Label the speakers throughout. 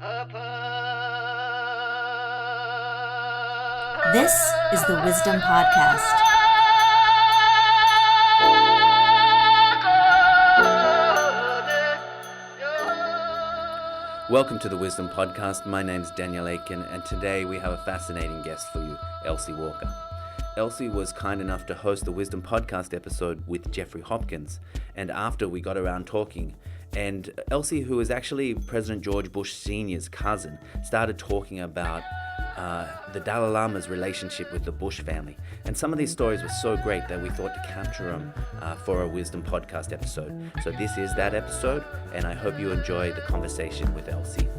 Speaker 1: This is the Wisdom Podcast.
Speaker 2: Welcome to the Wisdom Podcast. My name's Daniel Aiken, and today we have a fascinating guest for you, Elsie Walker. Elsie was kind enough to host the Wisdom Podcast episode with Jeffrey Hopkins, and after we got around talking, and Elsie, who is actually President George Bush Sr.'s cousin, started talking about the Dalai Lama's relationship with the Bush family. And some of these stories were so great that we thought to capture them for a Wisdom Podcast episode. So this is that episode, and I hope you enjoy the conversation with Elsie.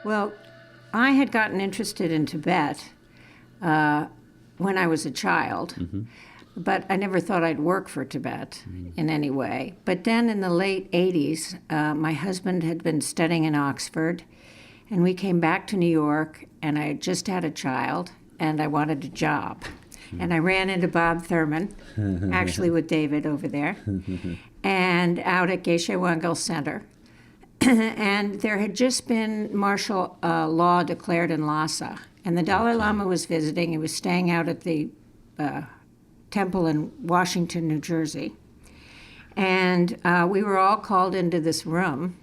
Speaker 3: Well, I had gotten interested in Tibet when I was a child, but I never thought I'd work for Tibet in any way. But then in the late 80s, my husband had been studying in Oxford, and we came back to New York, and I had just had a child, and I wanted a job. And I ran into Bob Thurman, actually with David over there, and out at Geshe Wangyal Center. And there had just been martial law declared in Lhasa. And the Dalai Lama was visiting. He was staying out at the temple in Washington, New Jersey. And we were all called into this room.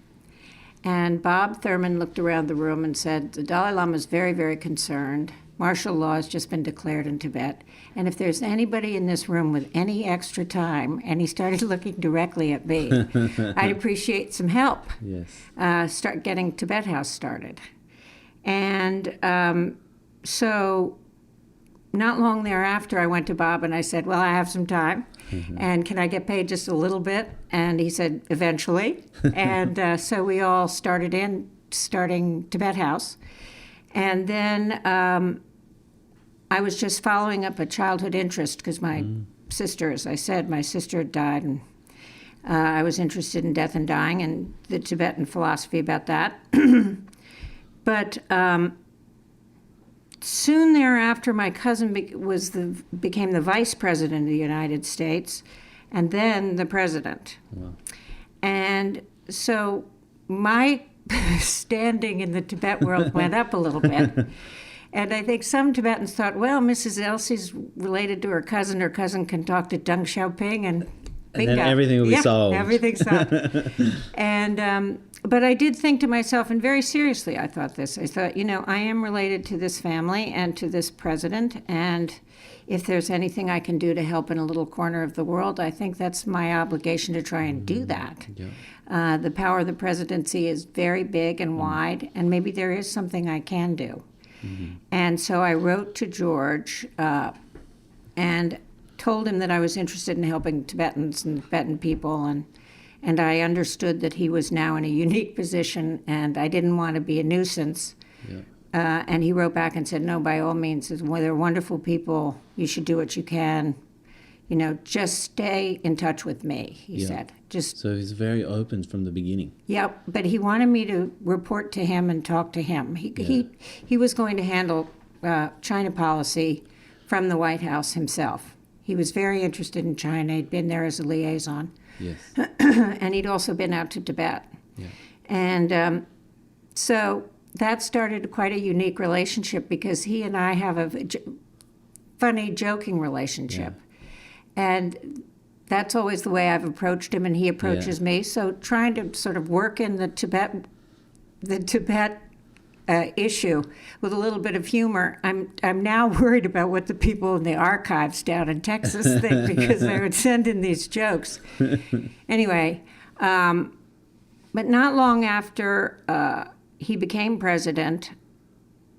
Speaker 3: And Bob Thurman looked around the room and said, the Dalai Lama is very, very concerned. Martial law has just been declared in Tibet. And if there's anybody in this room with any extra time, and he started looking directly at me, I'd appreciate some help.
Speaker 2: Yes.
Speaker 3: Start getting Tibet House started. And so not long thereafter, I went to Bob and I said, well, I have some time. And can I get paid just a little bit? And he said, eventually. And so we all starting Tibet House. And then I was just following up a childhood interest because my sister, as I said, my sister had died, and I was interested in death and dying and the Tibetan philosophy about that. But soon thereafter, my cousin became the vice president of the United States, and then the president. Wow. And so my standing in the Tibet world went up a little bit. And I think some Tibetans thought, well, Mrs. Elsie's related to her cousin can talk to Deng Xiaoping, and
Speaker 4: then everything will be solved.
Speaker 3: Everything's solved. And but I did think to myself, and very seriously I thought this, I thought, I am related to this family and to this president, and if there's anything I can do to help in a little corner of the world, I think that's my obligation to try and do that. Yeah. The power of the presidency is very big and wide, and maybe there is something I can do. And so I wrote to George and told him that I was interested in helping Tibetans and Tibetan people, and I understood that he was now in a unique position, and I didn't want to be a nuisance. Yeah. And he wrote back and said, no, by all means, they're wonderful people. You should do what you can. Just stay in touch with me, he said.
Speaker 4: So he's very open from the beginning.
Speaker 3: Yeah, but he wanted me to report to him and talk to him. He was going to handle China policy from the White House himself. He was very interested in China. He'd been there as a liaison.
Speaker 4: Yes.
Speaker 3: And he'd also been out to Tibet. Yeah. And so that started quite a unique relationship because he and I have a funny, joking relationship. Yeah. And that's always the way I've approached him, and he approaches me. So trying to sort of work in the Tibet issue with a little bit of humor. I'm now worried about what the people in the archives down in Texas think because they would send in these jokes. Anyway, but not long after he became president,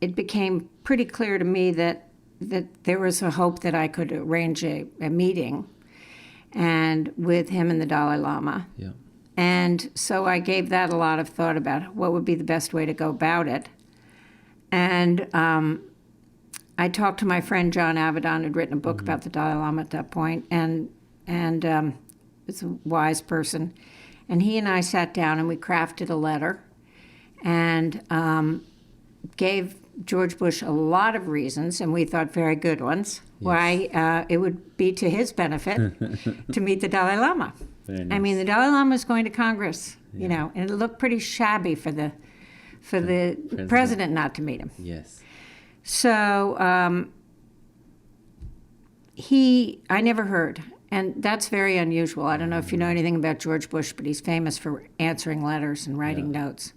Speaker 3: it became pretty clear to me that there was a hope that I could arrange a meeting and with him and the Dalai Lama. Yeah. And so I gave that a lot of thought about what would be the best way to go about it. And I talked to my friend John Avedon, who'd written a book about the Dalai Lama at that point, and it's a wise person. And he and I sat down and we crafted a letter and gave George Bush a lot of reasons, and we thought very good ones, why it would be to his benefit to meet the Dalai Lama.
Speaker 4: Very nice.
Speaker 3: I mean, the Dalai Lama is going to Congress, you know, and it looked pretty shabby for the president not to meet him.
Speaker 4: Yes.
Speaker 3: So I never heard, and that's very unusual. I don't know if you know anything about George Bush, but he's famous for answering letters and writing notes.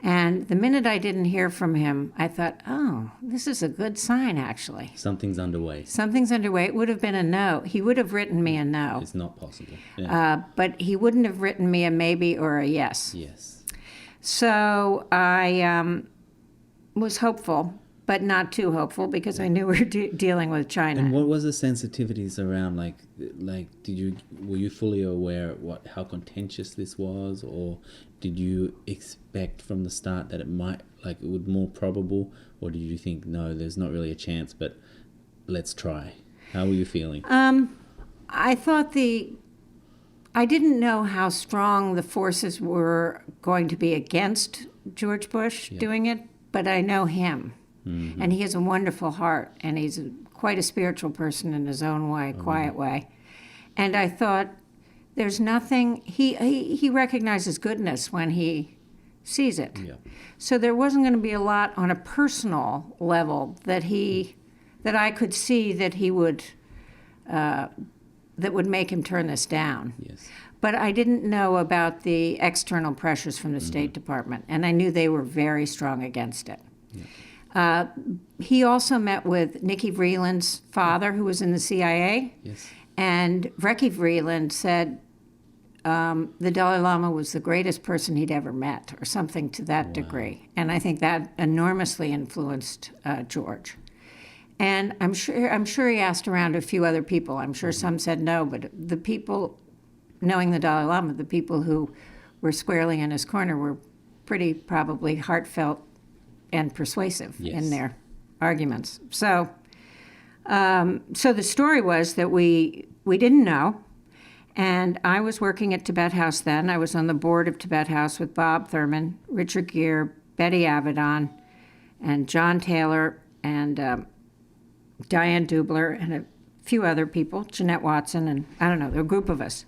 Speaker 3: And the minute I didn't hear from him, I thought, oh, this is a good sign, actually.
Speaker 4: Something's underway.
Speaker 3: Something's underway. It would have been a no. He would have written me a no.
Speaker 4: It's not possible. Yeah.
Speaker 3: But he wouldn't have written me a maybe or a yes.
Speaker 4: Yes.
Speaker 3: So I was hopeful, but not too hopeful, because I knew we were dealing with China.
Speaker 4: And what was the sensitivities around, were you fully aware how contentious this was, or did you expect from the start that it would more probable, or did you think, no, there's not really a chance, but let's try? How were you feeling?
Speaker 3: I thought I didn't know how strong the forces were going to be against George Bush doing it, but I know him. Mm-hmm. And he has a wonderful heart, and he's quite a spiritual person in his own way, quiet way. And I thought, there's nothing, he recognizes goodness when he sees it. Yeah. So there wasn't going to be a lot on a personal level that I could see that he would, that would make him turn this down.
Speaker 4: Yes.
Speaker 3: But I didn't know about the external pressures from the State Department, and I knew they were very strong against it. Yeah. He also met with Nikki Vreeland's father, who was in the CIA. Yes. And Recchi Vreeland said the Dalai Lama was the greatest person he'd ever met, or something to that degree. And I think that enormously influenced George. And I'm sure he asked around a few other people. I'm sure some said no, but the people, knowing the Dalai Lama, the people who were squarely in his corner were pretty probably heartfelt and persuasive in their arguments. So the story was that we didn't know, and I was working at Tibet House then. I was on the board of Tibet House with Bob Thurman, Richard Gere, Betty Avedon, and John Taylor, and Diane Dubler, and a few other people, Jeanette Watson, and I don't know, there were a group of us.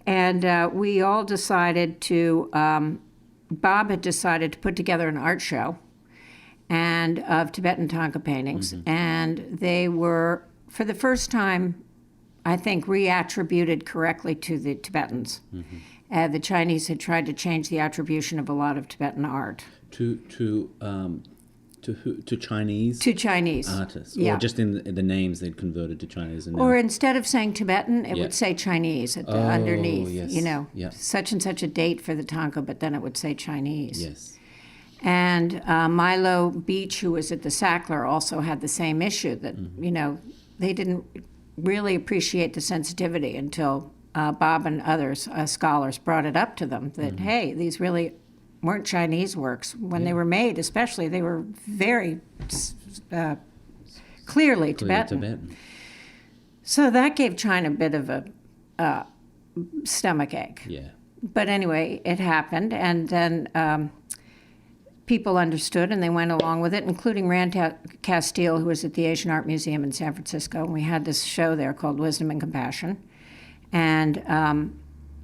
Speaker 3: And we all decided to, Bob had decided to put together an art show and of Tibetan Thangka paintings. Mm-hmm. And they were, for the first time, I think, reattributed correctly to the Tibetans. Mm-hmm. The Chinese had tried to change the attribution of a lot of Tibetan art.
Speaker 4: To Chinese?
Speaker 3: To Chinese
Speaker 4: artists, or just in the names they'd converted to Chinese.
Speaker 3: Or instead of saying Tibetan, it would say Chinese underneath.
Speaker 4: Yes.
Speaker 3: You know, such and such a date for the Thangka, but then it would say Chinese.
Speaker 4: Yes.
Speaker 3: And Milo Beach, who was at the Sackler, also had the same issue that, you know, they didn't really appreciate the sensitivity until Bob and others, scholars, brought it up to them that, hey, these really weren't Chinese works. When they were made, especially, they were very clearly Tibetan. So that gave China a bit of a stomach ache.
Speaker 4: Yeah.
Speaker 3: But anyway, it happened, and then people understood, and they went along with it, including Rand Castile, who was at the Asian Art Museum in San Francisco. And we had this show there called Wisdom and Compassion. And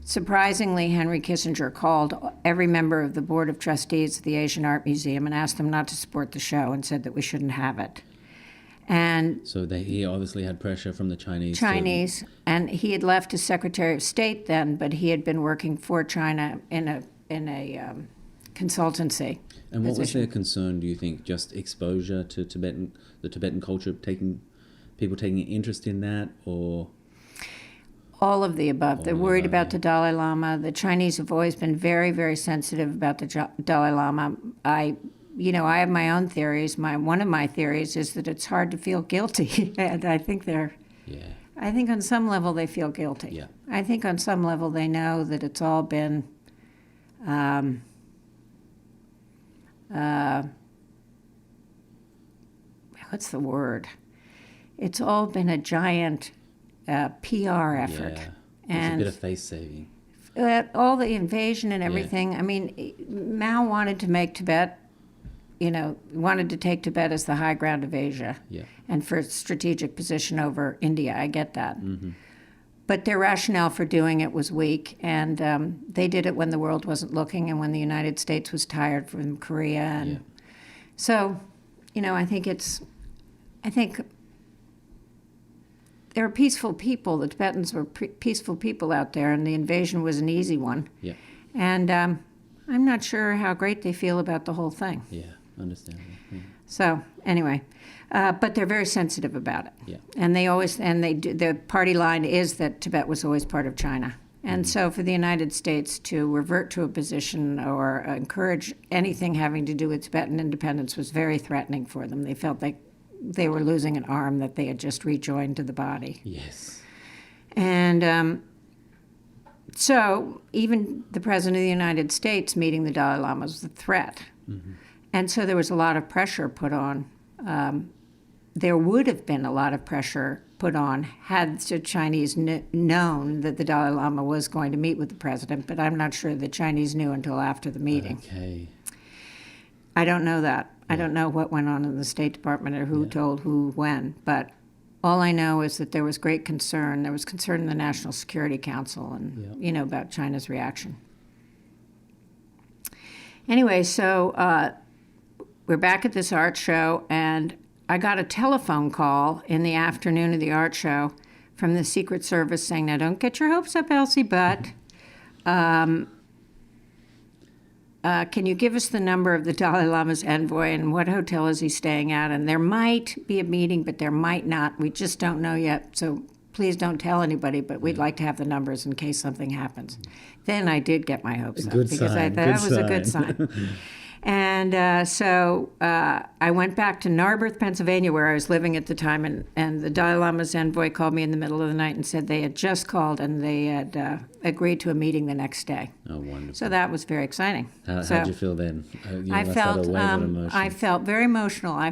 Speaker 3: surprisingly, Henry Kissinger called every member of the Board of Trustees of the Asian Art Museum and asked them not to support the show and said that we shouldn't have it. And
Speaker 4: so he obviously had pressure from the Chinese.
Speaker 3: And he had left as Secretary of State then, but he had been working for China in a consultancy.
Speaker 4: And what was their concern, do you think? Just exposure to the Tibetan culture, people taking an interest in that, or?
Speaker 3: All of the above. They're worried about the Dalai Lama. The Chinese have always been very, very sensitive about the Dalai Lama. I have my own theories. One of my theories is that it's hard to feel guilty, and I think I think on some level they feel guilty.
Speaker 4: Yeah.
Speaker 3: I think on some level they know that it's all been. What's the word? It's all been a giant PR effort.
Speaker 4: Yeah. It's a bit of face saving.
Speaker 3: all the invasion and everything. I mean, Mao wanted to make Tibet, wanted to take Tibet as the high ground of Asia, and for its strategic position over India. I get that. Mm-hmm. But their rationale for doing it was weak, and they did it when the world wasn't looking and when the United States was tired from Korea. And so, I think there are peaceful people. The Tibetans were peaceful people out there, and the invasion was an easy one. Yeah. And I'm not sure how great they feel about the whole thing.
Speaker 4: Yeah, understandable. Yeah.
Speaker 3: So anyway, but they're very sensitive about it.
Speaker 4: Yeah.
Speaker 3: And the party line is that Tibet was always part of China. And so for the United States to revert to a position or encourage anything having to do with Tibetan independence was very threatening for them. They felt like they were losing an arm that they had just rejoined to the body.
Speaker 4: Yes.
Speaker 3: And so even the President of the United States meeting the Dalai Lama was a threat. Mm-hmm. And so there was a lot of pressure put on. There would have been a lot of pressure put on had the Chinese known that the Dalai Lama was going to meet with the president, but I'm not sure the Chinese knew until after the meeting.
Speaker 4: Okay.
Speaker 3: I don't know that. I don't know what went on in the State Department or who told who when, but all I know is that there was great concern. There was concern in the National Security Council and, about China's reaction. Anyway, so we're back at this art show, and I got a telephone call in the afternoon of the art show from the Secret Service saying, now don't get your hopes up, Elsie, but can you give us the number of the Dalai Lama's envoy and what hotel is he staying at? And there might be a meeting, but there might not. We just don't know yet, so please don't tell anybody, but we'd like to have the numbers in case something happens. Then I did get my hopes up because I thought that was a good sign. And so I went back to Narberth, Pennsylvania, where I was living at the time, and the Dalai Lama's envoy called me in the middle of the night and said they had just called and they had agreed to a meeting the next day.
Speaker 4: Oh, wonderful.
Speaker 3: So that was very exciting.
Speaker 4: How did you feel then?
Speaker 3: I felt very emotional. I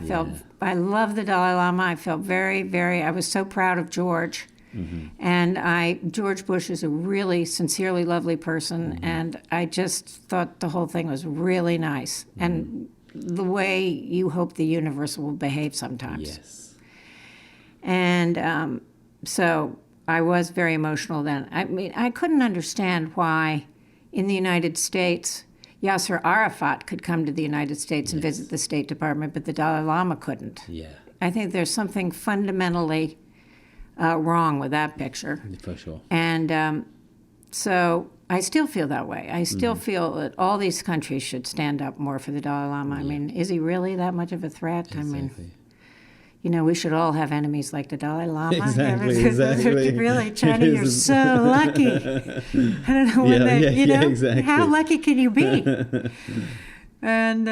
Speaker 3: love the Dalai Lama. I felt I was so proud of George. Mm-hmm. And George Bush is a really sincerely lovely person, and I just thought the whole thing was really nice, and the way you hope the universe will behave sometimes.
Speaker 4: Yes.
Speaker 3: And so I was very emotional then. I mean, I couldn't understand why in the United States Yasser Arafat could come to the United States and visit the State Department, but the Dalai Lama couldn't.
Speaker 4: Yeah.
Speaker 3: I think there's something fundamentally wrong with that picture.
Speaker 4: For sure.
Speaker 3: And so I still feel that way. I still feel that all these countries should stand up more for the Dalai Lama. I mean, is he really that much of a threat?
Speaker 4: Exactly.
Speaker 3: I mean, we should all have enemies like the Dalai Lama.
Speaker 4: Exactly.
Speaker 3: Really, China, you're so lucky. I don't know when
Speaker 4: exactly.
Speaker 3: How lucky can you be? And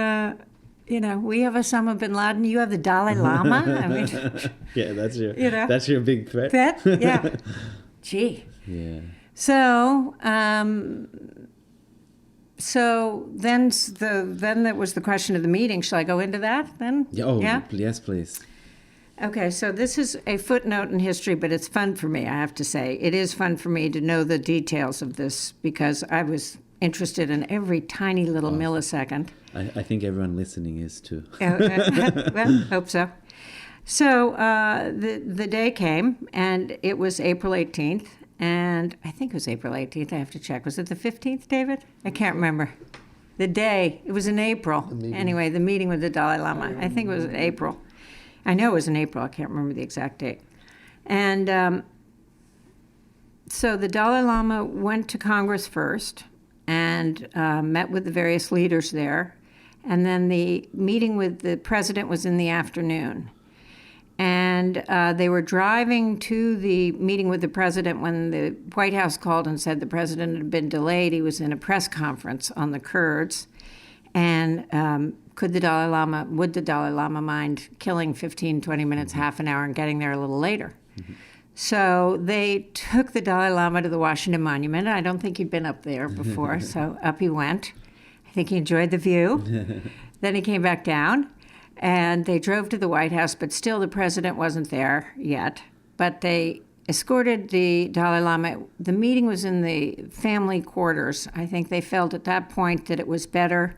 Speaker 3: we have Osama bin Laden. You have the Dalai Lama. I mean,
Speaker 4: yeah, that's your big threat.
Speaker 3: Yeah. Gee.
Speaker 4: Yeah.
Speaker 3: So then there was the question of the meeting. Shall I go into that then?
Speaker 4: Yes, please.
Speaker 3: Okay, so this is a footnote in history, but it's fun for me, I have to say. It is fun for me to know the details of this because I was interested in every tiny little millisecond.
Speaker 4: I think everyone listening is too.
Speaker 3: Well, hope so. So the day came, and it was April 18th, and I think it was April 18th. I have to check. Was it the 15th, David? I can't remember. The day. It was in April. Anyway, the meeting with the Dalai Lama. I think it was in April. I know it was in April. I can't remember the exact date. And so the Dalai Lama went to Congress first and met with the various leaders there. And then the meeting with the president was in the afternoon. And they were driving to the meeting with the president when the White House called and said the president had been delayed. He was in a press conference on the Kurds. And would the Dalai Lama mind killing 15, 20 minutes, half an hour, and getting there a little later? Mm-hmm. So they took the Dalai Lama to the Washington Monument. I don't think he'd been up there before, so up he went. I think he enjoyed the view. Then he came back down, and they drove to the White House, but still the president wasn't there yet. But they escorted the Dalai Lama. The meeting was in the family quarters. I think they felt at that point that it was better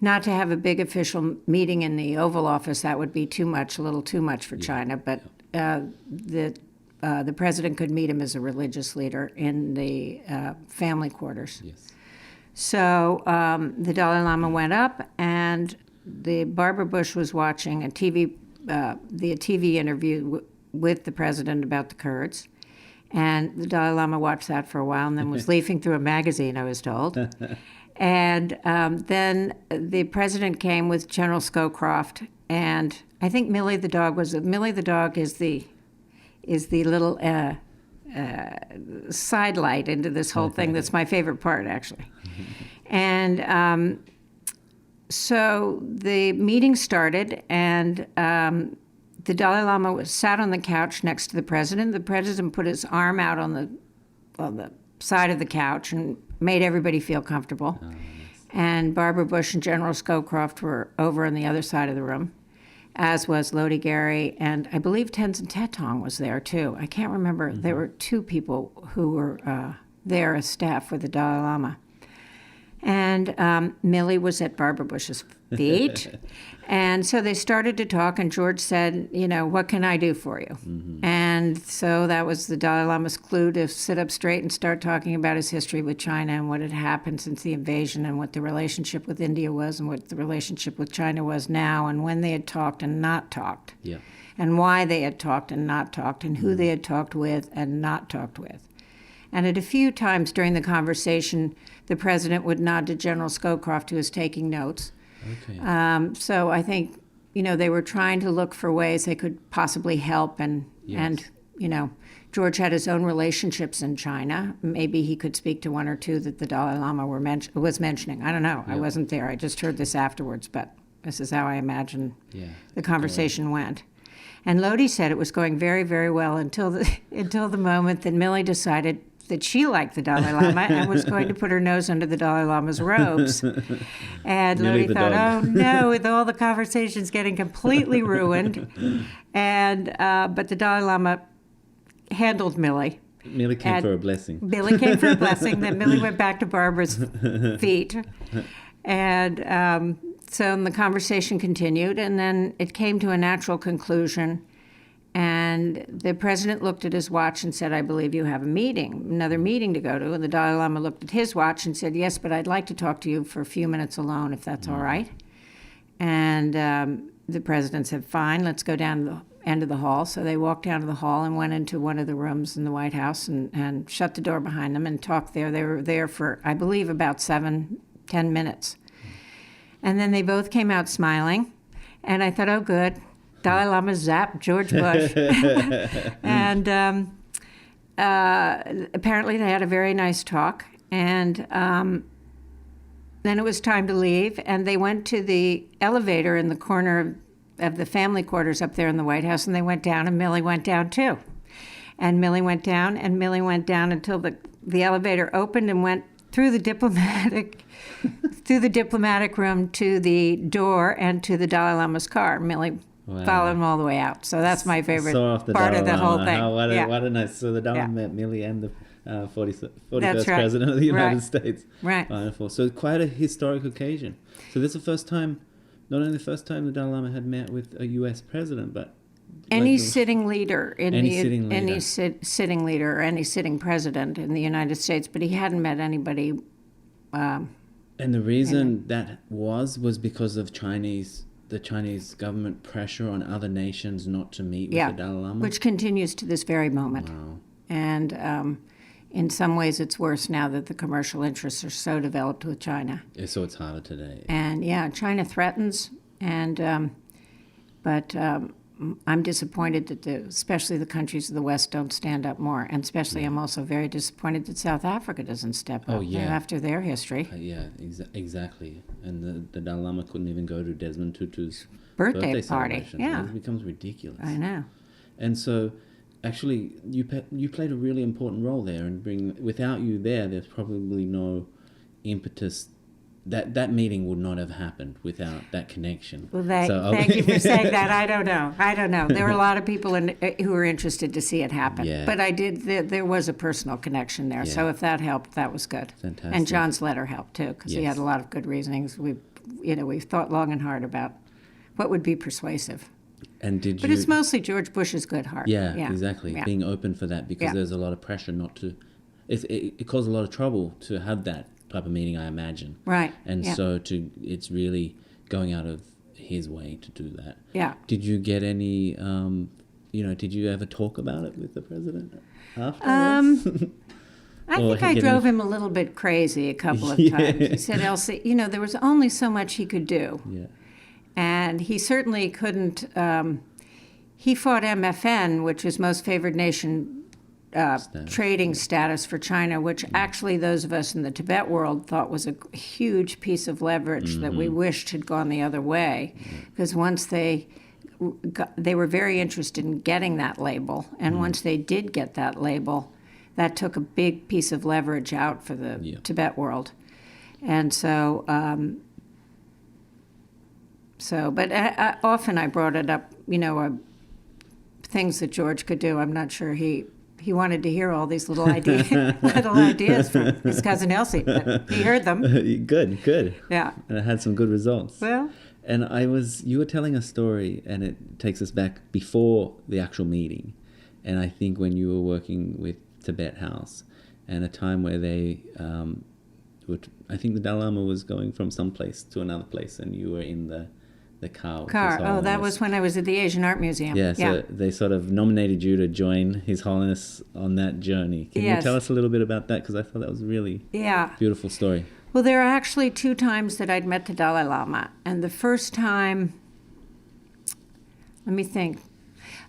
Speaker 3: not to have a big official meeting in the Oval Office. That would be too much, a little too much for China. But the president could meet him as a religious leader in the family quarters.
Speaker 4: Yes.
Speaker 3: So the Dalai Lama went up, and Barbara Bush was watching a TV interview with the president about the Kurds. And the Dalai Lama watched that for a while and then was leafing through a magazine, I was told. And then the president came with General Scowcroft, and I think Millie the dog is the little sidelight into this whole thing. That's my favorite part, actually. And so the meeting started, and the Dalai Lama sat on the couch next to the president. The president put his arm out on the side of the couch and made everybody feel comfortable. Oh, nice. And Barbara Bush and General Scowcroft were over on the other side of the room, as was Lodi Gary, and I believe Tenzin Tetong was there too. I can't remember. Mm-hmm. There were two people who were there as staff with the Dalai Lama. And Millie was at Barbara Bush's feet. And so they started to talk, and George said, what can I do for you? Mm-hmm. And so that was the Dalai Lama's clue to sit up straight and start talking about his history with China and what had happened since the invasion and what the relationship with India was and what the relationship with China was now and when they had talked and not talked. Yeah. And why they had talked and not talked and who they had talked with and not talked with. And at a few times during the conversation, the president would nod to General Scowcroft, who was taking notes. Okay. So I think, they were trying to look for ways they could possibly help. And George had his own relationships in China. Maybe he could speak to one or two that the Dalai Lama was mentioning. I don't know. Yeah. I wasn't there. I just heard this afterwards, but this is how I imagine the conversation went. And Lodi said it was going very, very well until the moment that Millie decided that she liked the Dalai Lama and was going to put her nose under the Dalai Lama's robes. And Lodi thought, oh no, with all the conversations getting completely ruined. And but the Dalai Lama handled Millie.
Speaker 4: Millie came for a blessing.
Speaker 3: Millie came for a blessing. Then Millie went back to Barbara's feet. And so the conversation continued, and then it came to a natural conclusion. And the president looked at his watch and said, I believe you have another meeting to go to. And the Dalai Lama looked at his watch and said, yes, but I'd like to talk to you for a few minutes alone, if that's all right. And the president said, fine, let's go down to the end of the hall. So they walked down to the hall and went into one of the rooms in the White House and shut the door behind them and talked there. They were there for, I believe, about 7-10 minutes. And then they both came out smiling. And I thought, oh, good. Dalai Lama zapped George Bush. And apparently they had a very nice talk. And then it was time to leave. And they went to the elevator in the corner of the family quarters up there in the White House. And they went down, and Millie went down too. And Millie went down, until the elevator opened and went through the diplomatic room to the door and to the Dalai Lama's car. Millie followed him all the way out. So that's my favorite part of the whole thing.
Speaker 4: What a nice. So the Dalai met Millie and the 41st president of the United States. Right. Wonderful. So quite a historic occasion. So this is the first time, not only the first time the Dalai Lama had met with a U.S. president, but
Speaker 3: any sitting leader or any sitting president in the United States, but he hadn't met anybody.
Speaker 4: And the reason that was because of the Chinese government pressure on other nations not to meet with the Dalai Lama?
Speaker 3: Which continues to this very moment. Wow. And in some ways it's worse now that the commercial interests are so developed with China.
Speaker 4: So it's harder today.
Speaker 3: And China threatens, but I'm disappointed that especially the countries of the West don't stand up more. And especially I'm also very disappointed that South Africa doesn't step up after their history.
Speaker 4: Exactly. And the Dalai Lama couldn't even go to Desmond Tutu's
Speaker 3: birthday party. Yeah.
Speaker 4: It becomes ridiculous.
Speaker 3: I know.
Speaker 4: And so actually you played a really important role there, and without you there's probably no impetus that meeting would not have happened without that connection.
Speaker 3: Well, thank you for saying that. I don't know. There were a lot of people who were interested to see it happen.
Speaker 4: Yeah.
Speaker 3: But there was a personal connection there. So if that helped, that was good.
Speaker 4: Fantastic.
Speaker 3: And John's letter helped too, because he
Speaker 4: Yes.
Speaker 3: had a lot of good reasonings. We've thought long and hard about what would be persuasive.
Speaker 4: And
Speaker 3: But it's mostly George Bush's good heart.
Speaker 4: Yeah, exactly.
Speaker 3: Yeah.
Speaker 4: Being open for that, because
Speaker 3: Yeah.
Speaker 4: there's a lot of pressure not to. It caused a lot of trouble to have that type of meeting, I imagine.
Speaker 3: Right.
Speaker 4: And
Speaker 3: yeah.
Speaker 4: so it's really going out of his way to do that.
Speaker 3: Yeah.
Speaker 4: Did you get any? Did you ever talk about it with the president afterwards?
Speaker 3: I
Speaker 4: Or
Speaker 3: think I
Speaker 4: get
Speaker 3: drove
Speaker 4: any-
Speaker 3: him a little bit crazy a couple of
Speaker 4: Yeah.
Speaker 3: times. He said, Elsie, there was only so much he could do.
Speaker 4: Yeah.
Speaker 3: And he certainly couldn't. He fought MFN, which is Most Favored Nation trading status for China, which actually those of us in the Tibet world thought was a huge piece of leverage that we wished had gone the other way. Because once they were very interested in getting that label, and once they did get that label, that took a big piece of leverage out for the Tibet world. And so, but often I brought it up, things that George could do. I'm not sure he wanted to hear all these little ideas from his cousin Elsie, but he heard them.
Speaker 4: Good.
Speaker 3: Yeah.
Speaker 4: And it had some good results.
Speaker 3: Well,
Speaker 4: And you were telling a story, and it takes us back before the actual meeting. And I think when you were working with Tibet House, and a time where they, I think the Dalai Lama was going from some place to another place, and you were in the car. With His
Speaker 3: Oh, that
Speaker 4: Holiness.
Speaker 3: was when I was at the Asian Art Museum.
Speaker 4: Yeah, so they sort of nominated you to join His Holiness on that journey. Can you
Speaker 3: Yes.
Speaker 4: tell us a little bit about that? Because I thought that was a really beautiful story.
Speaker 3: Well, there are actually 2 times that I'd met the Dalai Lama. And the first time, let me think.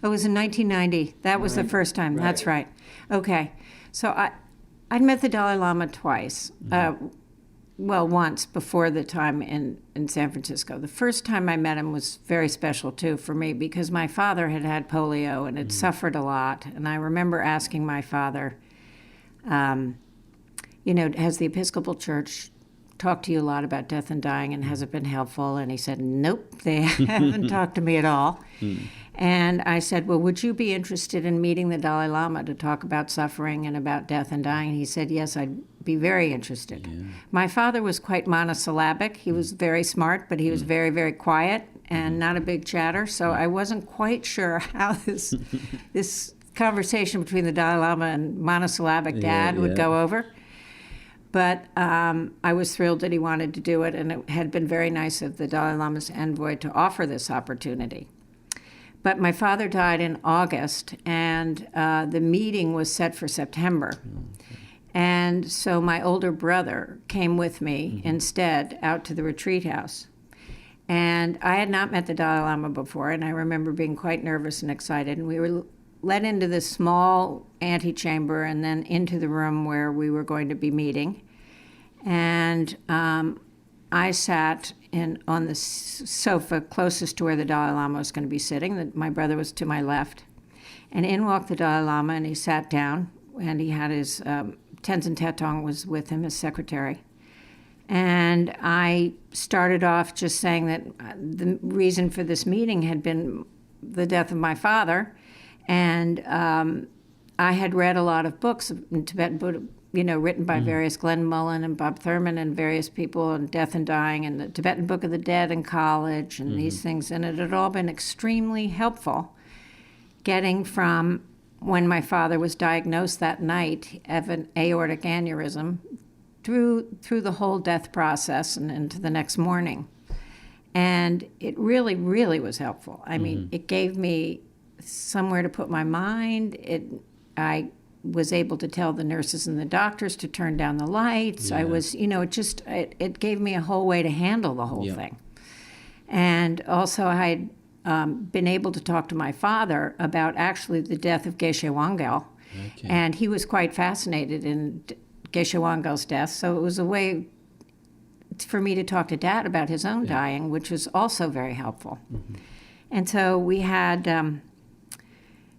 Speaker 3: It was in 1990. That was the first time. That's right. Okay. So I'd met the Dalai Lama twice. Once before the time in San Francisco. The first time I met him was very special, too, for me, because my father had polio and had suffered a lot. And I remember asking my father, has the Episcopal Church talked to you a lot about death and dying, and has it been helpful? And he said, nope, they haven't talked to me at all. And I said, well, would you be interested in meeting the Dalai Lama to talk about suffering and about death and dying? And he said, yes, I'd be very interested. Yeah. My father was quite monosyllabic. He was very smart, but he was very, very quiet and not a big chatter. So I wasn't quite sure how this conversation between the Dalai Lama and monosyllabic dad would go over. But I was thrilled that he wanted to do it, and it had been very nice of the Dalai Lama's envoy to offer this opportunity. But my father died in August, and the meeting was set for September. And so my older brother came with me instead out to the retreat house. And I had not met the Dalai Lama before, and I remember being quite nervous and excited. And we were led into this small antechamber and then into the room where we were going to be meeting. And I sat on the sofa closest to where the Dalai Lama was going to be sitting. My brother was to my left. And in walked the Dalai Lama, and he sat down, and he had his Tenzin Tetong was with him, his secretary. And I started off just saying that the reason for this meeting had been the death of my father. And I had read a lot of books in Tibetan Buddha, written by various Glenn Mullen and Bob Thurman and various people on death and dying, and the Tibetan Book of the Dead in college and these things. And it had all been extremely helpful getting from when my father was diagnosed that night of an aortic aneurysm through the whole death process and into the next morning. And it really, really was helpful. I mean, it gave me somewhere to put my mind. I was able to tell the nurses and the doctors to turn down the lights. I was, it gave me a whole way to handle the whole thing. And also I had been able to talk to my father about actually the death of Geshe Wangyal. Okay. And he was quite fascinated in Geshe Wangyal's death. So it was a way for me to talk to Dad about his own dying, which was also very helpful. And so we had...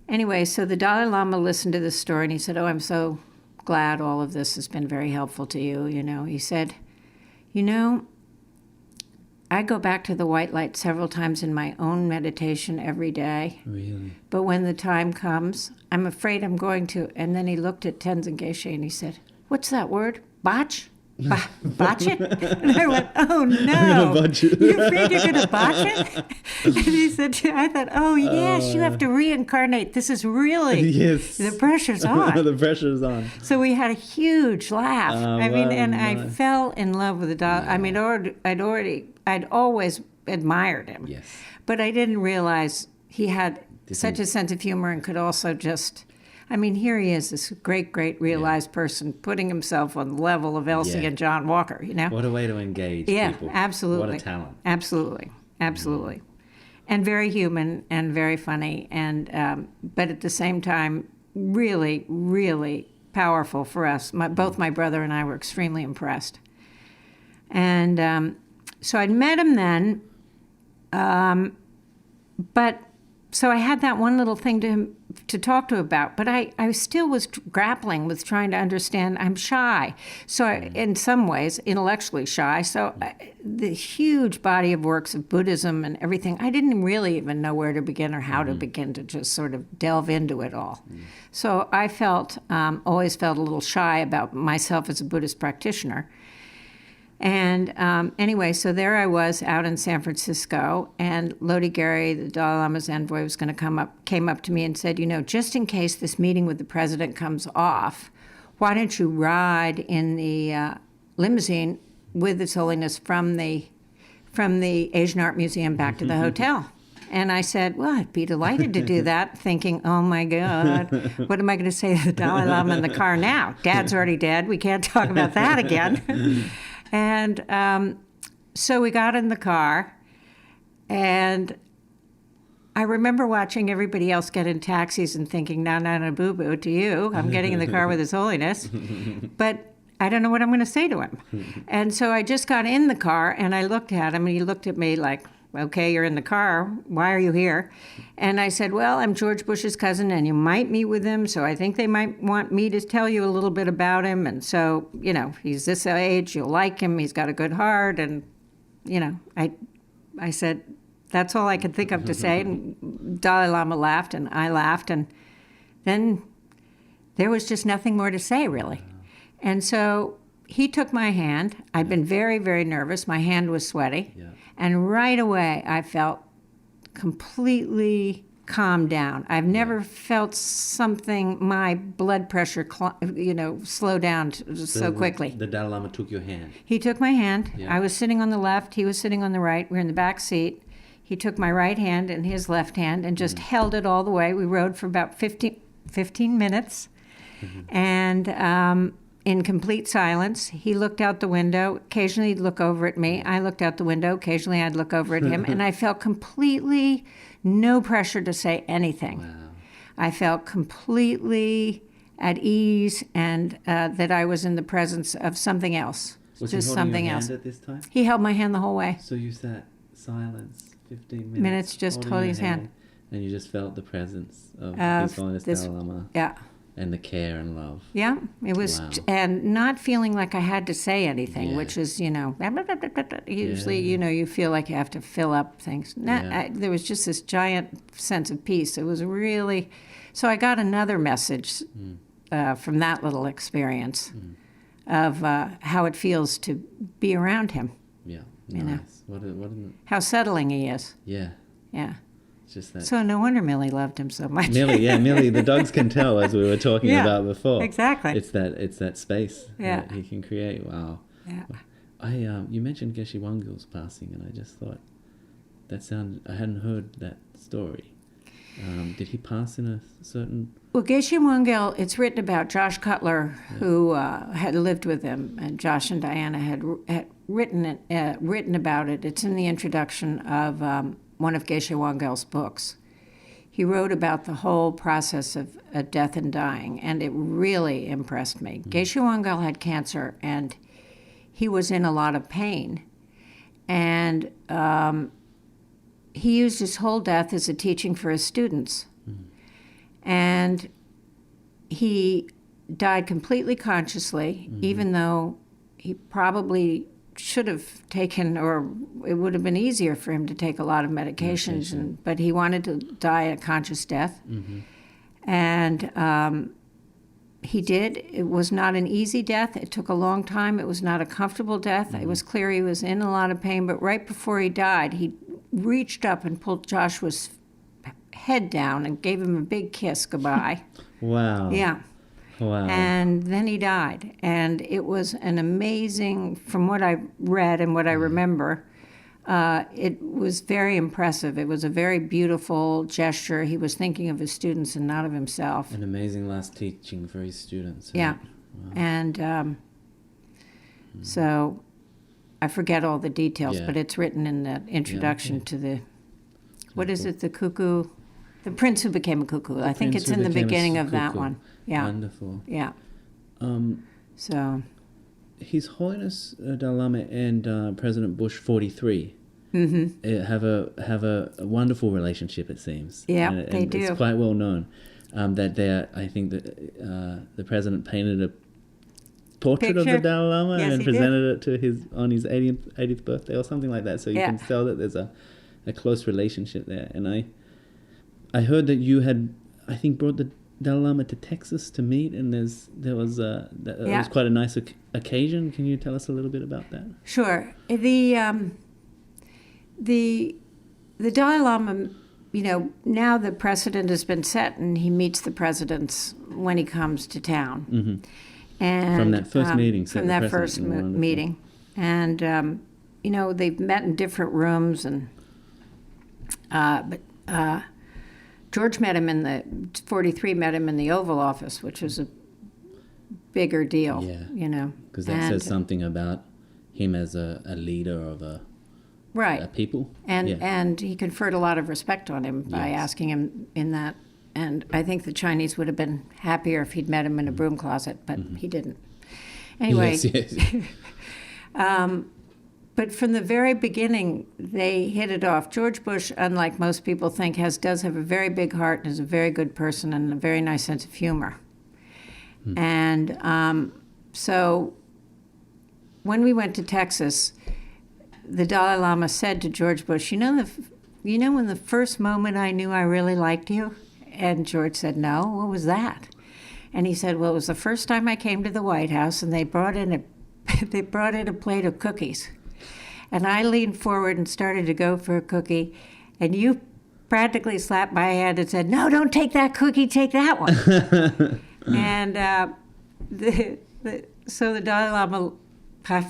Speaker 3: Anyway, so the Dalai Lama listened to this story, and he said, oh, I'm so glad all of this has been very helpful to you. He said, You know, I go back to the white light several times in my own meditation every day.
Speaker 4: Really?
Speaker 3: But when the time comes, I'm afraid I'm going to. And then he looked at Tenzin Geshe and he said, "What's that word? Botch? Botch it?" And I went, "Oh no,
Speaker 4: botch it."
Speaker 3: You're afraid you're going to botch it?" And he said, I thought, "Oh yes, you have to reincarnate. This is really,
Speaker 4: Yes.
Speaker 3: the pressure's on."
Speaker 4: The pressure's on.
Speaker 3: So we had a huge laugh. I mean,
Speaker 4: wow,
Speaker 3: and I
Speaker 4: nice.
Speaker 3: fell in love with the Dalai. I mean, I'd always admired him.
Speaker 4: Yes.
Speaker 3: But I didn't realize he had such a sense of humor and could also just, I mean, here he is, this great, great realized person putting himself on the level of Elsie
Speaker 4: Yeah.
Speaker 3: and John Walker, you know?
Speaker 4: What a way to engage
Speaker 3: Yeah,
Speaker 4: people.
Speaker 3: absolutely.
Speaker 4: What a talent.
Speaker 3: Absolutely, absolutely. And very human and very funny, and but at the same time, really, really powerful for us. Both my brother and I were extremely impressed. And so I'd met him then, but so I had that one little thing to talk to about, but I still was grappling with trying to understand. I'm shy, so in some ways, intellectually shy. So the huge body of works of Buddhism and everything, I didn't really even know where to begin or how to begin to just sort of delve into it all. So I always felt a little shy about myself as a Buddhist practitioner. And anyway, so there I was out in San Francisco, and Lodi Gary, the Dalai Lama's envoy, came up to me and said, just in case this meeting with the president comes off, why don't you ride in the limousine with His Holiness from the Asian Art Museum back to the hotel? And I said, well, I'd be delighted to do that, thinking, oh my God, what am I going to say to the Dalai Lama in the car now? Dad's already dead. We can't talk about that again. And so we got in the car, and I remember watching everybody else get in taxis and thinking, no, boo-boo to you. I'm getting in the car with His Holiness. But I don't know what I'm going to say to him. And so I just got in the car, and I looked at him, and he looked at me like, okay, you're in the car. Why are you here? And I said, well, I'm George Bush's cousin, and you might meet with him, so I think they might want me to tell you a little bit about him. And so, he's this age, you'll like him, he's got a good heart. And, I said, that's all I could think of to say. And Dalai Lama laughed, and I laughed, and then there was just nothing more to say, really. And so he took my hand. I'd been very, very nervous. My hand was sweaty. Yeah. And right away, I felt completely calmed down. I've never felt my blood pressure, slow down so quickly.
Speaker 4: The Dalai Lama took your hand.
Speaker 3: He took my hand.
Speaker 4: Yeah.
Speaker 3: I was sitting on the left. He was sitting on the right. We were in the back seat. He took my right hand and his left hand and just held it all the way. We rode for about 15 minutes. And in complete silence, he looked out the window. Occasionally he'd look over at me. I looked out the window. Occasionally I'd look over at him. And I felt completely no pressure to say anything.
Speaker 4: Wow.
Speaker 3: I felt completely at ease, and that I was in the presence of something else.
Speaker 4: Was
Speaker 3: just
Speaker 4: he holding
Speaker 3: something
Speaker 4: your
Speaker 3: else.
Speaker 4: hand at this time?
Speaker 3: He held my hand the whole way.
Speaker 4: So you sat silence 15 minutes.
Speaker 3: Minutes just holding his hand.
Speaker 4: And you just felt the presence of His Holiness Dalai Lama.
Speaker 3: Yeah.
Speaker 4: And the care and love.
Speaker 3: Yeah, it was,
Speaker 4: Wow.
Speaker 3: and not feeling like I had to say anything,
Speaker 4: Yeah.
Speaker 3: which is, usually, you feel like you have to fill up things. There was just this giant sense of peace. It was really, so I got another message from that little experience of how it feels to be around him.
Speaker 4: Yeah,
Speaker 3: You know.
Speaker 4: nice. What
Speaker 3: How settling he is.
Speaker 4: yeah,
Speaker 3: Yeah.
Speaker 4: it's just that.
Speaker 3: So no wonder Millie loved him so much.
Speaker 4: Millie, the dogs can tell, as we were talking
Speaker 3: Yeah,
Speaker 4: about before.
Speaker 3: exactly.
Speaker 4: It's that space
Speaker 3: Yeah.
Speaker 4: that he can create. Wow.
Speaker 3: Yeah.
Speaker 4: You mentioned Geshe Wangyal's passing, and I just thought I hadn't heard that story. Did he pass in a certain?
Speaker 3: Well, Geshe Wangyal, it's written about Josh Cutler, who had lived with him, and Josh and Diana had written about it. It's in the introduction of one of Geshe Wangyal's books. He wrote about the whole process of death and dying, and it really impressed me. Geshe Wangyal had cancer, and he was in a lot of pain. And he used his whole death as a teaching for his students. And he died completely consciously, even though he probably should have taken, or it would have been easier for him to take a lot of medications, but he wanted to die a conscious death. And he did. It was not an easy death. It took a long time. It was not a comfortable death. It was clear he was in a lot of pain, but right before he died, he reached up and pulled Joshua's head down and gave him a big kiss goodbye.
Speaker 4: Wow.
Speaker 3: Yeah.
Speaker 4: Wow.
Speaker 3: And then he died. And it was an amazing, from what I read and what I remember, it was very impressive. It was a very beautiful gesture. He was thinking of his students and not of himself.
Speaker 4: An amazing last teaching for his students.
Speaker 3: Yeah.
Speaker 4: Wow.
Speaker 3: And so I forget all the details, but it's written in the introduction to the, what is it, the cuckoo? The Prince Who Became a Cuckoo. I think it's in the beginning of that one. Yeah.
Speaker 4: Wonderful.
Speaker 3: Yeah. So.
Speaker 4: His Holiness Dalai Lama and President Bush 43 have a wonderful relationship, it seems.
Speaker 3: Yeah,
Speaker 4: and
Speaker 3: they do.
Speaker 4: It's quite well known that they're. I think that the president painted a portrait of the Dalai Lama and presented it to on his 80th birthday or something like that. So you can tell that there's a close relationship there. And I heard that you had, I think, brought the Dalai Lama to Texas to meet, and it was quite a nice occasion. Can you tell us a little bit about that?
Speaker 3: Sure. The Dalai Lama, now the precedent has been set, and he meets the presidents when he comes to town. And
Speaker 4: from that first meeting.
Speaker 3: From that first meeting, and they've met in different rooms, and but George met him in the 43 met him in the Oval Office, which was a bigger deal.
Speaker 4: Yeah. Because that says something about him as a leader of a people.
Speaker 3: And he conferred a lot of respect on him by asking him in that. And I think the Chinese would have been happier if he'd met him in a broom closet, but he didn't. Anyway. But from the very beginning, they hit it off. George Bush, unlike most people think, does have a very big heart and is a very good person and a very nice sense of humor. And so when we went to Texas, the Dalai Lama said to George Bush, you know when the first moment I knew I really liked you? And George said, no, what was that? And he said, well, it was the first time I came to the White House, and they brought in a plate of cookies. And I leaned forward and started to go for a cookie, and you practically slapped my hand and said, no, don't take that cookie, take that one. And so the Dalai Lama,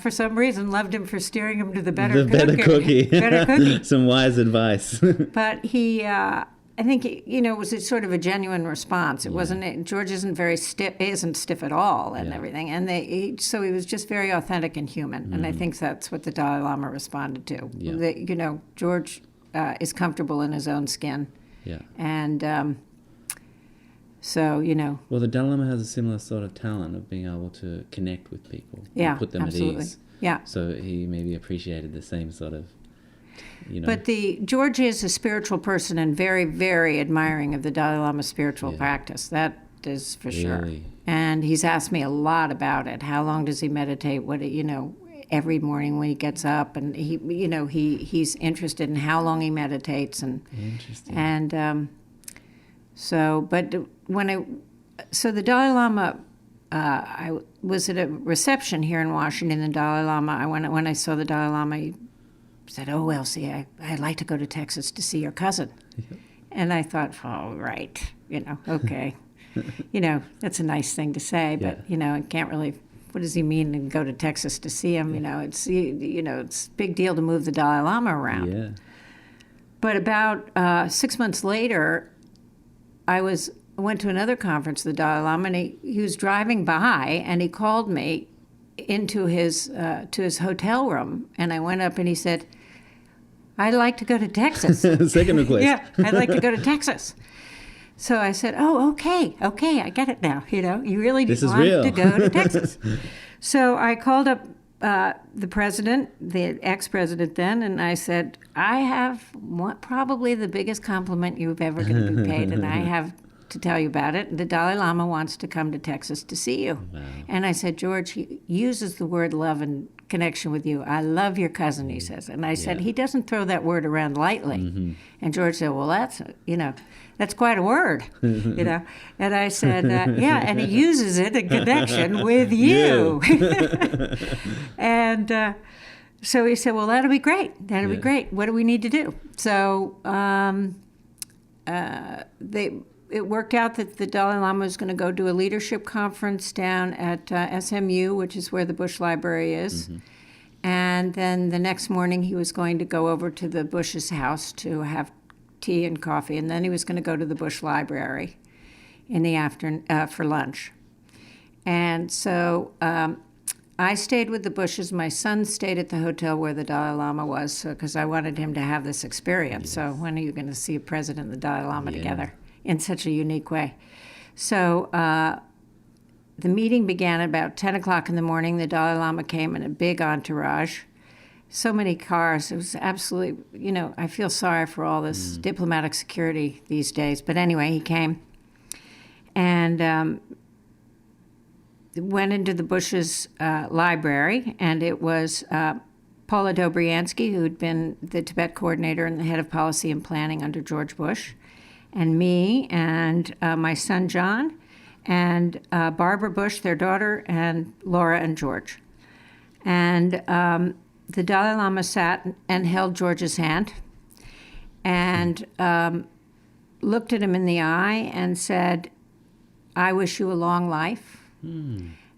Speaker 3: for some reason, loved him for steering him to the better cookie.
Speaker 4: Some wise advice.
Speaker 3: But he, I think, it was a sort of a genuine response. It wasn't. George isn't very stiff. Isn't stiff at all, and everything. And so he was just very authentic and human. And I think that's what the Dalai Lama responded to. Yeah. George is comfortable in his own skin.
Speaker 4: Yeah.
Speaker 3: And so.
Speaker 4: Well, the Dalai Lama has a similar sort of talent of being able to connect with people.
Speaker 3: Yeah.
Speaker 4: And put them
Speaker 3: absolutely.
Speaker 4: at ease.
Speaker 3: Yeah.
Speaker 4: So he maybe appreciated the same sort of.
Speaker 3: But George is a spiritual person and very, very admiring of the Dalai Lama's spiritual practice. That is for sure. And he's asked me a lot about it. How long does he meditate? What every morning when he gets up, and he's interested in how long he meditates. And
Speaker 4: interesting.
Speaker 3: And so the Dalai Lama. I was at a reception here in Washington. The Dalai Lama. When I saw the Dalai Lama. He said, oh, Elsie, I'd like to go to Texas to see your cousin. And I thought, oh, right, okay. That's a nice thing to say, but, I can't really, what does he mean to go to Texas to see him? It's a big deal to move the Dalai Lama around.
Speaker 4: Yeah.
Speaker 3: But about 6 months later, I went to another conference, the Dalai Lama, and he was driving by, and he called me into his to his hotel room, and I went up and he said, I'd like to go to Texas.
Speaker 4: Second request.
Speaker 3: Yeah, I'd like to go to Texas. So I said, oh, okay, I get it now. You really want to go to Texas. So I called up the president, the ex-president then, and I said, I have probably the biggest compliment you've ever going to be paid, and I have to tell you about it. The Dalai Lama wants to come to Texas to see you.
Speaker 4: Wow.
Speaker 3: And I said, George, he uses the word love and connection with you. I love your cousin, he says. And I said,
Speaker 4: Yeah.
Speaker 3: he doesn't throw that word around lightly. And George said, well, that's quite a word, And I said, yeah, and he uses it in connection with you. And so he said, well, that'll be great. That'll be great. What do we need to do? So it worked out that the Dalai Lama was going to go do a leadership conference down at SMU, which is where the Bush Library is. And then the next morning he was going to go over to the Bush's house to have tea and coffee, and then he was going to go to the Bush Library in the afternoon for lunch. And so I stayed with the Bushes. My son stayed at the hotel where the Dalai Lama was, because I wanted him to have this experience. So when are you going to see a president and the Dalai Lama together in such a unique way? So the meeting began at about 10 o'clock in the morning. The Dalai Lama came in a big entourage. So many cars. It was absolutely, I feel sorry for all this diplomatic security these days. But anyway, he came and went into the Bush's library, and it was Paula Dobriansky, who'd been the Tibet coordinator and the head of policy and planning under George Bush, and me, and my son John, and Barbara Bush, their daughter, and Laura and George. And the Dalai Lama sat and held George's hand and looked at him in the eye and said, I wish you a long life.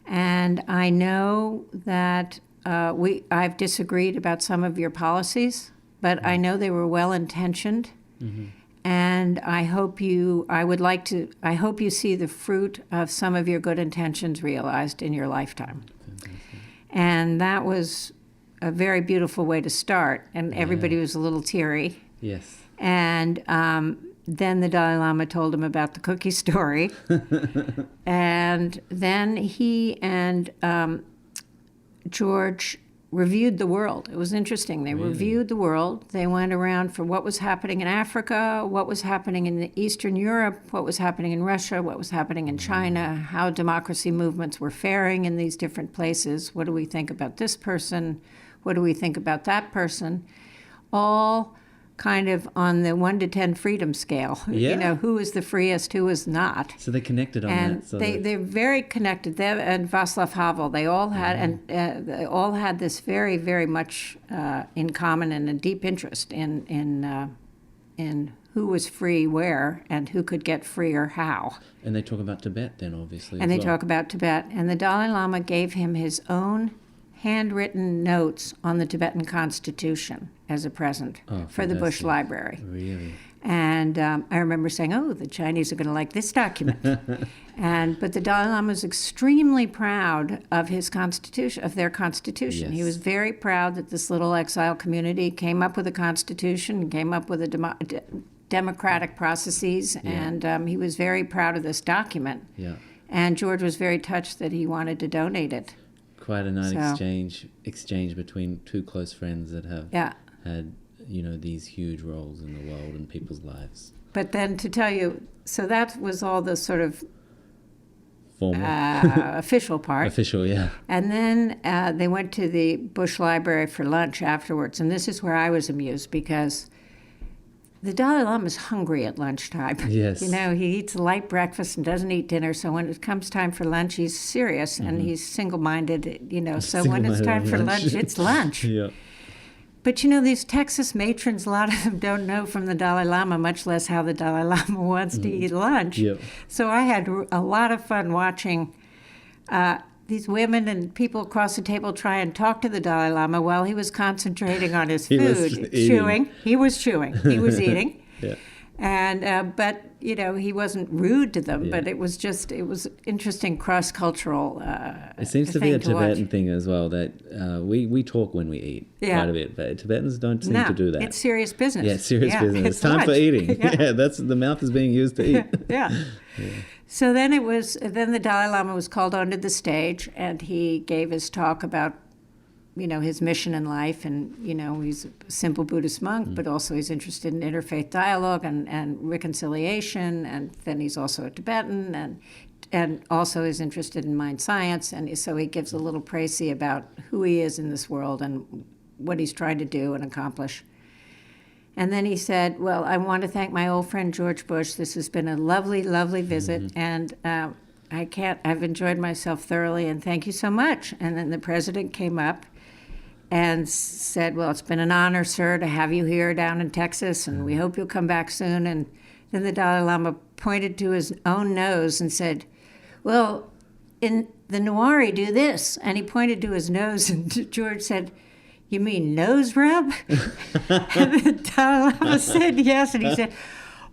Speaker 3: And I know that I've disagreed about some of your policies, but I know they were well-intentioned. And I hope you see the fruit of some of your good intentions realized in your lifetime. And that was a very beautiful way to start. And everybody was a little teary.
Speaker 4: Yes.
Speaker 3: And then the Dalai Lama told him about the cookie story. And then he and George reviewed the world. It was interesting. They reviewed the world. They went around for what was happening in Africa, what was happening in Eastern Europe, what was happening in Russia, what was happening in China, how democracy movements were faring in these different places. What do we think about this person? What do we think about that person? All kind of on the 1 to 10 freedom scale.
Speaker 4: Yeah.
Speaker 3: Who is the freest, who is not.
Speaker 4: So they connected on
Speaker 3: And
Speaker 4: that. So
Speaker 3: they're very connected. They and Václav Havel, they all had they all had this very, very much in common and a deep interest in who was free where and who could get freer how.
Speaker 4: And they talk about Tibet then, obviously.
Speaker 3: And
Speaker 4: as
Speaker 3: they
Speaker 4: well.
Speaker 3: talk about Tibet. And the Dalai Lama gave him his own handwritten notes on the Tibetan Constitution as a present for the Bush
Speaker 4: fantastic.
Speaker 3: Library.
Speaker 4: Really?
Speaker 3: And I remember saying, oh, the Chinese are going to like this document. But the Dalai Lama was extremely proud of his constitution, of their constitution. He
Speaker 4: Yes.
Speaker 3: was very proud that this little exile community came up with a constitution, came up with a democratic processes, and he was very proud of this document.
Speaker 4: Yeah.
Speaker 3: And George was very touched that he wanted to donate it.
Speaker 4: Quite a nice
Speaker 3: So-
Speaker 4: exchange between two close friends that have had, these huge roles in the world and people's lives.
Speaker 3: But then to tell you, so that was all the sort of
Speaker 4: Formal.
Speaker 3: official part.
Speaker 4: Official, yeah.
Speaker 3: And then they went to the Bush Library for lunch afterwards. And this is where I was amused because the Dalai Lama is hungry at lunchtime.
Speaker 4: Yes.
Speaker 3: He eats a light breakfast and doesn't eat dinner. So when it comes time for lunch, he's serious and he's single-minded, So when it's
Speaker 4: Single-minded
Speaker 3: time for
Speaker 4: on
Speaker 3: lunch,
Speaker 4: lunch.
Speaker 3: it's lunch.
Speaker 4: Yeah.
Speaker 3: But these Texas matrons, a lot of them don't know from the Dalai Lama, much less how the Dalai Lama wants to eat lunch.
Speaker 4: Yep.
Speaker 3: So I had a lot of fun watching these women and people across the table try and talk to the Dalai Lama while he was concentrating on his
Speaker 4: He was
Speaker 3: food,
Speaker 4: eating.
Speaker 3: chewing. He was chewing. He was eating.
Speaker 4: Yeah.
Speaker 3: And but he wasn't rude to them.
Speaker 4: Yeah.
Speaker 3: But it was interesting cross-cultural.
Speaker 4: It seems to be a
Speaker 3: thing to watch.
Speaker 4: Tibetan thing as well that we talk when we eat quite a bit, but Tibetans don't seem to do that.
Speaker 3: It's serious business.
Speaker 4: Yeah, serious business. It's time for
Speaker 3: lunch.
Speaker 4: eating.
Speaker 3: Yeah.
Speaker 4: The mouth is being used to eat.
Speaker 3: Yeah. So then the Dalai Lama was called onto the stage and he gave his talk about, his mission in life. And, he's a simple Buddhist monk, but also he's interested in interfaith dialogue and reconciliation. And then he's also a Tibetan and and also is interested in mind science, and so he gives a little précis about who he is in this world and what he's trying to do and accomplish. And then he said, well, I want to thank my old friend George Bush. This has been a lovely, lovely visit, and I've enjoyed myself thoroughly, and thank you so much. And then the president came up and said, well, it's been an honor, sir, to have you here down in Texas, and we hope you'll come back soon. And then the Dalai Lama pointed to his own nose and said, well, in the Nuari do this. And he pointed to his nose, and George said, you mean nose rub? And the Dalai Lama said yes, and he said,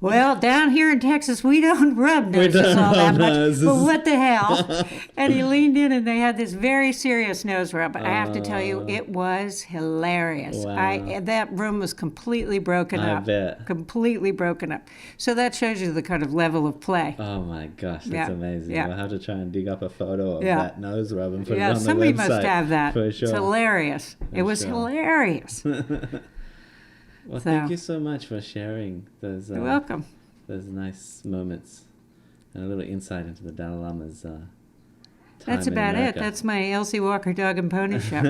Speaker 3: well, down here in Texas, we don't rub noses all that much, but what the hell? And he leaned in, and they had this very serious nose rub. I have to tell you, it was hilarious.
Speaker 4: Wow.
Speaker 3: That room was completely broken up.
Speaker 4: I bet.
Speaker 3: Completely broken up. So that shows you the kind of level of play.
Speaker 4: Oh my gosh, that's
Speaker 3: Yeah.
Speaker 4: amazing.
Speaker 3: Yeah.
Speaker 4: We'll have to try and dig up a photo of
Speaker 3: Yeah.
Speaker 4: that nose rub and put it
Speaker 3: Yeah,
Speaker 4: on the
Speaker 3: somebody
Speaker 4: website.
Speaker 3: must have that.
Speaker 4: For sure.
Speaker 3: It's hilarious. It was
Speaker 4: sure.
Speaker 3: hilarious.
Speaker 4: Well,
Speaker 3: So-
Speaker 4: thank you so much for sharing those
Speaker 3: You're welcome.
Speaker 4: those nice moments and a little insight into the Dalai Lama's time
Speaker 3: That's
Speaker 4: in
Speaker 3: about it.
Speaker 4: America.
Speaker 3: That's my Elsie Walker Dog and Pony Show.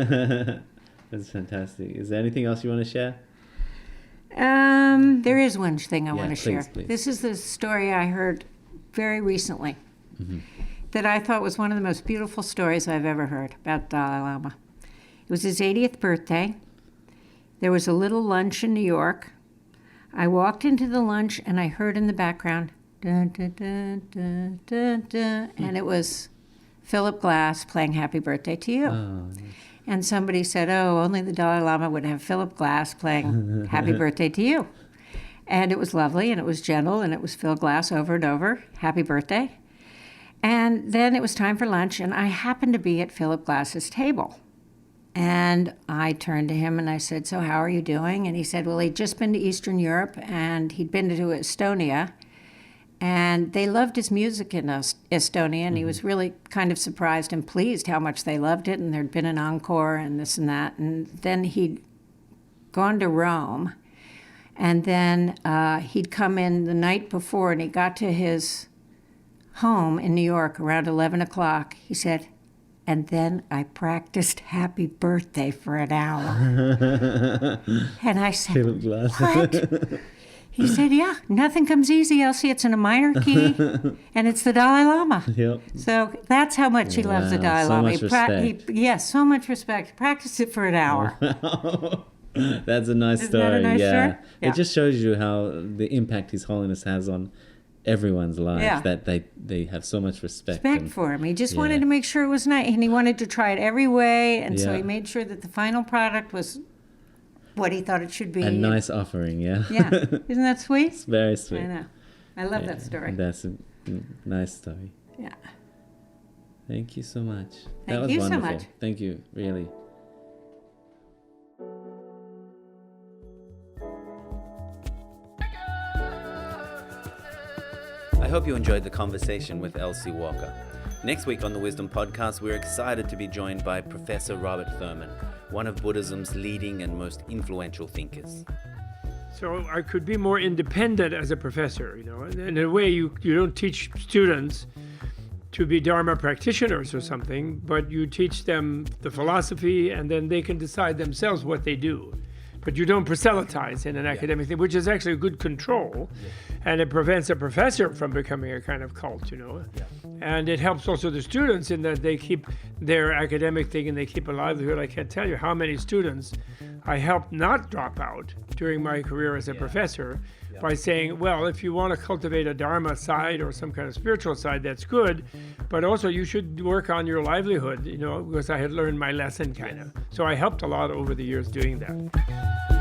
Speaker 4: That's fantastic. Is there anything else you want to share?
Speaker 3: There is one thing I
Speaker 4: Yeah,
Speaker 3: want to share.
Speaker 4: please.
Speaker 3: This is the story I heard very recently that I thought was one of the most beautiful stories I've ever heard about Dalai Lama. It was his 80th birthday. There was a little lunch in New York. I walked into the lunch and I heard in the background, dun, dun, dun, dun, dun, dun, and it was Philip Glass playing Happy Birthday to You.
Speaker 4: Oh,
Speaker 3: And somebody said, oh, only the Dalai Lama would have Philip Glass playing Happy Birthday to You. And it was lovely, and it was gentle, and it was Phil Glass over and over, happy birthday. And then it was time for lunch, and I happened to be at Philip Glass's table. And I turned to him and I said, so how are you doing? And he said, well, he'd just been to Eastern Europe, and he'd been to Estonia. And they loved his music in Estonia, and he was really kind of surprised and pleased how much they loved it, and there'd been an encore and this and that. And then he'd gone to Rome, and then he'd come in the night before, and he got to his home in New York around 11 o'clock. He said, and then I practiced Happy Birthday for an hour. And I said,
Speaker 4: Philip Glass.
Speaker 3: what? He said, yeah, nothing comes easy, Elsie. It's in a minor key, and it's the Dalai Lama.
Speaker 4: Yep.
Speaker 3: So that's how much he loves the
Speaker 4: Wow,
Speaker 3: Dalai
Speaker 4: so
Speaker 3: Lama.
Speaker 4: much respect.
Speaker 3: Yes, so much respect. Practice it for an hour.
Speaker 4: That's a nice
Speaker 3: Isn't
Speaker 4: story.
Speaker 3: that a nice
Speaker 4: yeah.
Speaker 3: story? Yeah.
Speaker 4: It just shows you how the impact His Holiness has on everyone's life.
Speaker 3: Yeah.
Speaker 4: That they have so much respect.
Speaker 3: Respect
Speaker 4: and-
Speaker 3: for him. He just
Speaker 4: Yeah.
Speaker 3: wanted to make sure it was nice, and he wanted to try it every way, and so
Speaker 4: Yeah.
Speaker 3: he made sure that the final product was what he thought it should be.
Speaker 4: A nice offering, yeah.
Speaker 3: Yeah. Isn't that sweet?
Speaker 4: It's very sweet.
Speaker 3: I know. I love
Speaker 4: Yeah,
Speaker 3: that story.
Speaker 4: That's a nice story.
Speaker 3: Yeah.
Speaker 4: Thank you so much. That
Speaker 3: Thank
Speaker 4: was
Speaker 3: you so
Speaker 4: wonderful.
Speaker 3: much.
Speaker 4: Thank you, really.
Speaker 2: I hope you enjoyed the conversation with Elsie Walker. Next week on the Wisdom Podcast, we're excited to be joined by Professor Robert Thurman, one of Buddhism's leading and most influential thinkers.
Speaker 5: So I could be more independent as a professor, you know. And in a way, you don't teach students to be Dharma practitioners or something, but you teach them the philosophy, and then they can decide themselves what they do. But you don't proselytize in an academic thing, which is actually a good control, and it prevents a professor from becoming a kind of cult, you know. And it helps also the students in that they keep their academic thing and they keep a livelihood. I can't tell you how many students I helped not drop out during my career as a professor by saying, well, if you want to cultivate a Dharma side or some kind of spiritual side, that's good, but also you should work on your livelihood, you know, because I had learned my lesson kind of. So I helped a lot over the years doing that.